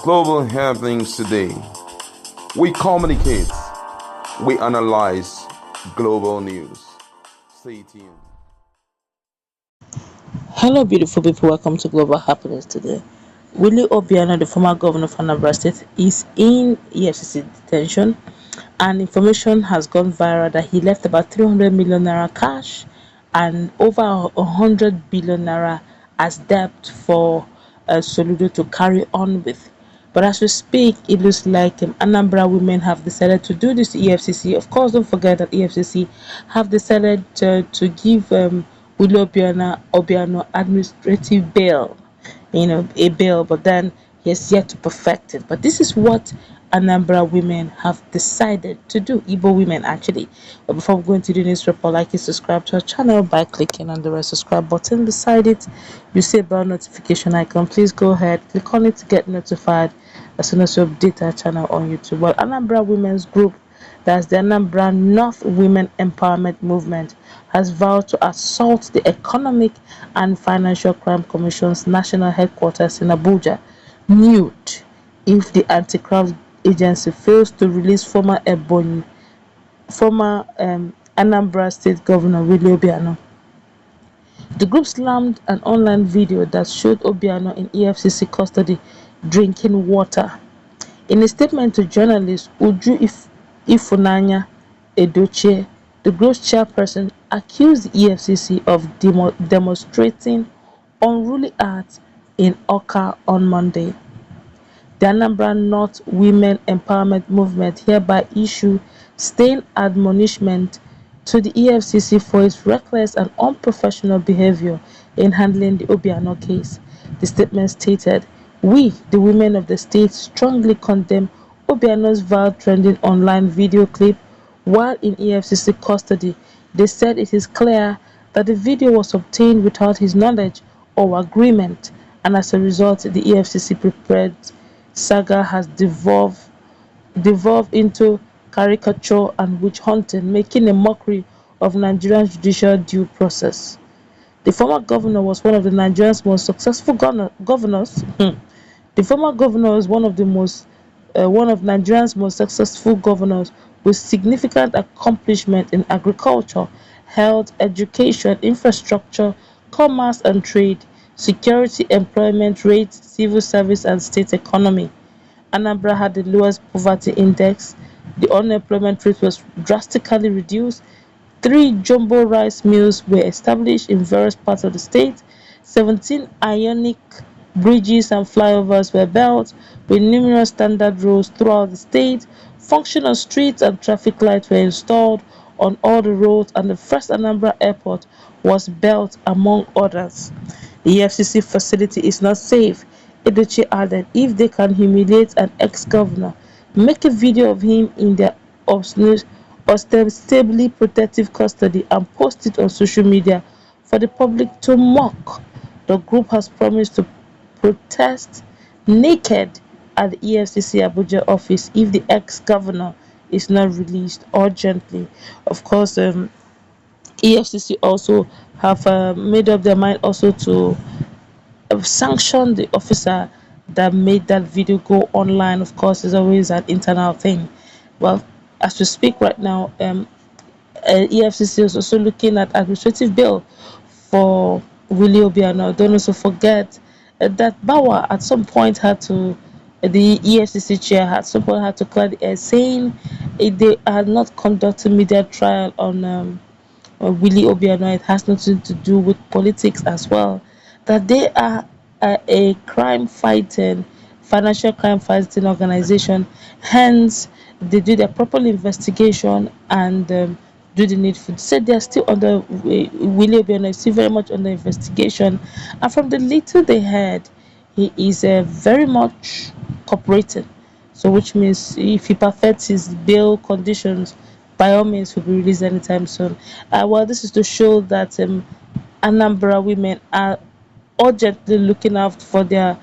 global happenings today. We communicate, we analyze global news. Stay tuned. Hello, beautiful people. Welcome to Global Happiness today. Willie Obiano, the former governor of Anambra State, is in EFCC detention, and information has gone viral that he left about 300 million naira cash and over 100 billion naira as debt for Soludo to carry on with. But as we speak, it looks like Anambra women have decided to do this to EFCC. Of course, don't forget that EFCC have decided to give Willie Obiano administrative bail, a bail, but then he has yet to perfect it. But this is what Anambra women have decided to do, Igbo women actually. But before we go into the news report, like you subscribe to our channel by clicking on the red subscribe button. Beside it, you see a bell notification icon. Please go ahead, click on it to get notified as soon as we update our channel on YouTube. Well, Anambra Women's Group, that's the Anambra North Women Empowerment Movement, has vowed to assault the Economic and Financial Crime Commission's national headquarters in Abuja nude if the anti-graft agency fails to release former Anambra State Governor Willie Obiano. The group slammed an online video that showed Obiano in EFCC custody drinking water. In a statement to journalists, Uju Ifunanya Edochie, the group's chairperson, accused the EFCC of demonstrating unruly acts in Oka on Monday. The Anambra North Women Empowerment Movement hereby issue stern admonishment to the EFCC for its reckless and unprofessional behavior in handling the Obiano case. The statement stated, "We, the women of the state, strongly condemn Obiano's vile trending online video clip while in EFCC custody." They said it is clear that the video was obtained without his knowledge or agreement, and as a result, the EFCC prepared saga has devolved into caricature and witch hunting, making a mockery of Nigerian judicial due process. The former governor was one of Nigeria's most successful governors. The former governor was one of Nigeria's most successful governors with significant accomplishment in agriculture, health, education, infrastructure, commerce and trade, security, employment rates, civil service and state economy. Anambra had the lowest poverty index. The unemployment rate was drastically reduced. 3 jumbo rice mills were established in various parts of the state. 17 ionic bridges and flyovers were built with numerous standard roads throughout the state. Functional streets and traffic lights were installed on all the roads, and the first Anambra airport was built, among others. The EFCC facility is not safe, Edochie added. If they can humiliate an ex-governor, make a video of him in their ostensibly protective custody and post it on social media for the public to mock. The group has promised to protest naked at the EFCC Abuja office if the ex-governor is not released urgently. Of course, EFCC also have made up their mind also to sanction the officer that made that video go online. Of course, it's always an internal thing. Well, as we speak right now, EFCC is also looking at administrative bail for Willie Obiano. Don't also forget that Bawa at some point the EFCC chair at some point had to clear the air, saying they had not conducted media trial on Willie Obiano. It has nothing to do with politics as well. That they are a financial crime fighting organization. Hence, they do their proper investigation and do the needful. Said they are still under Willie Obiano is still very much under investigation, and from the little they heard, he is very much cooperating. So, which means if he perfects his bail conditions, by all means, he'll be released anytime soon. Well, this is to show that Anambra women are urgently looking out for their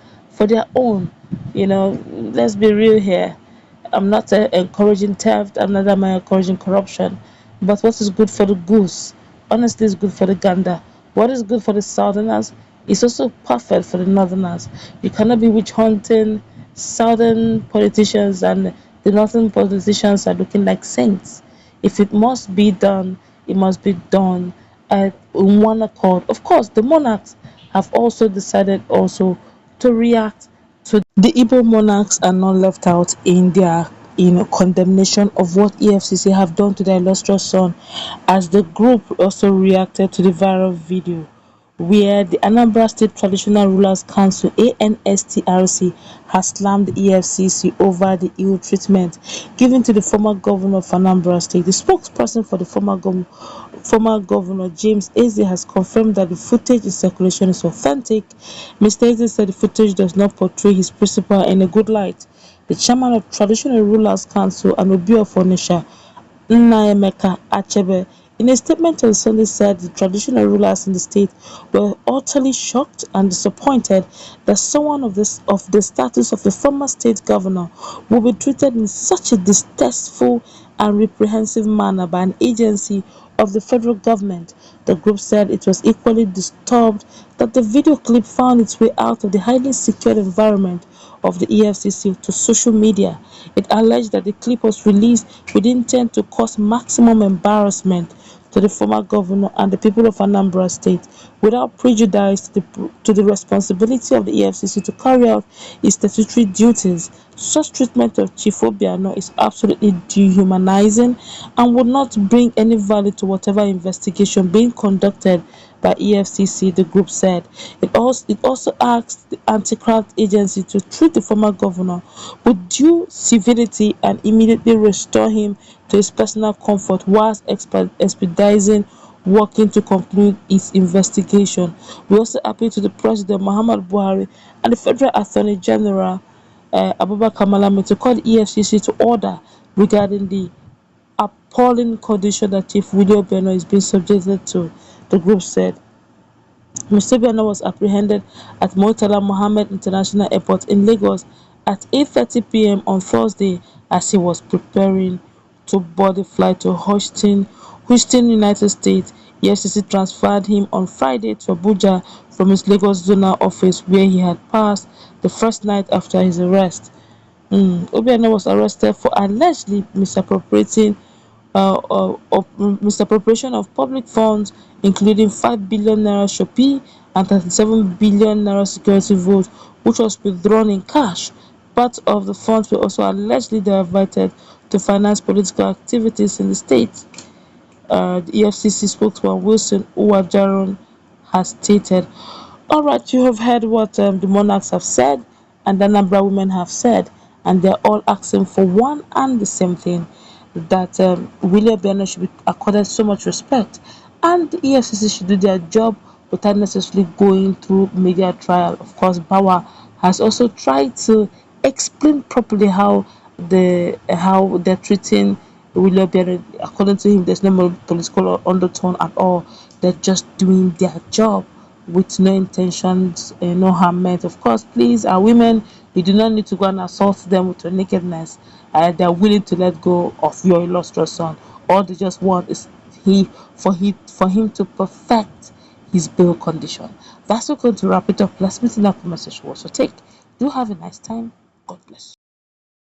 own. Let's be real here. I'm not encouraging theft. I'm not encouraging corruption. But what is good for the goose, honestly, is good for the gander. What is good for the southerners is also perfect for the northerners. You cannot be witch hunting southern politicians and the northern politicians are looking like saints. If it must be done, it must be done in one accord. Of course, the monarchs have also decided also to react to the Igbo monarchs are not left out in their condemnation of what EFCC have done to their illustrious son, as the group also reacted to the viral video where the Anambra State Traditional Rulers Council (ANSTRC) has slammed the EFCC over the ill treatment given to the former governor of Anambra State. The spokesperson for the former governor James Eze has confirmed that the footage in circulation is authentic. Mr. Eze said the footage does not portray his principal in a good light. The chairman of Traditional Rulers Council and Obi of Onitsha, Nnaemeka Achebe, in a statement on Sunday said the traditional rulers in the state were utterly shocked and disappointed that someone of the status of the former state governor would be treated in such a distasteful and reprehensible manner by an agency of the federal government. The group said it was equally disturbed that the video clip found its way out of the highly secured environment of the EFCC to social media. It alleged that the clip was released with intent to cause maximum embarrassment to the former governor and the people of Anambra State, without prejudice to the responsibility of the EFCC to carry out its statutory duties. Such treatment of Chief Obiano is absolutely dehumanizing and would not bring any value to whatever investigation being conducted by EFCC, the group said. It also asked the anti-graft agency to treat the former governor with due civility and immediately restore him to his personal comfort whilst expediting working to conclude its investigation. We also appeal to the President Muhammad Buhari and the Federal Attorney General Abubakar Malami to call the EFCC to order regarding the appalling condition that Chief Willie Obiano is being subjected to, the group said. Mr. Obiano was apprehended at Murtala Mohammed International Airport in Lagos at 8:30 p.m. on Thursday as he was preparing to board a flight to Houston, United States. EFCC transferred him on Friday to Abuja from his Lagos zonal office, where he had passed the first night after his arrest. Obiano was arrested for allegedly misappropriation of public funds, including 5 billion naira Shopee and 37 billion naira security vote, which was withdrawn in cash. Part of the funds were also allegedly diverted to finance political activities in the state. The EFCC spokesman Wilson Uwajaron has stated. Alright, you have heard what the monarchs have said and the Anambra women have said, and they're all asking for one and the same thing, that Willie Obiano should be accorded so much respect, and the EFCC should do their job without necessarily going through media trial. Of course, Bawa has also tried to explain properly how they're treating Willie Obiano. According to him, there's no political undertone at all. They're just doing their job with no intentions, no harm meant. Of course, please, our women, you do not need to go and assault them with your nakedness. They're willing to let go of your illustrious son. All they just want is for him to perfect his bail condition. That's going to wrap it up. Let's meet in that conversation. So do have a nice time. God bless.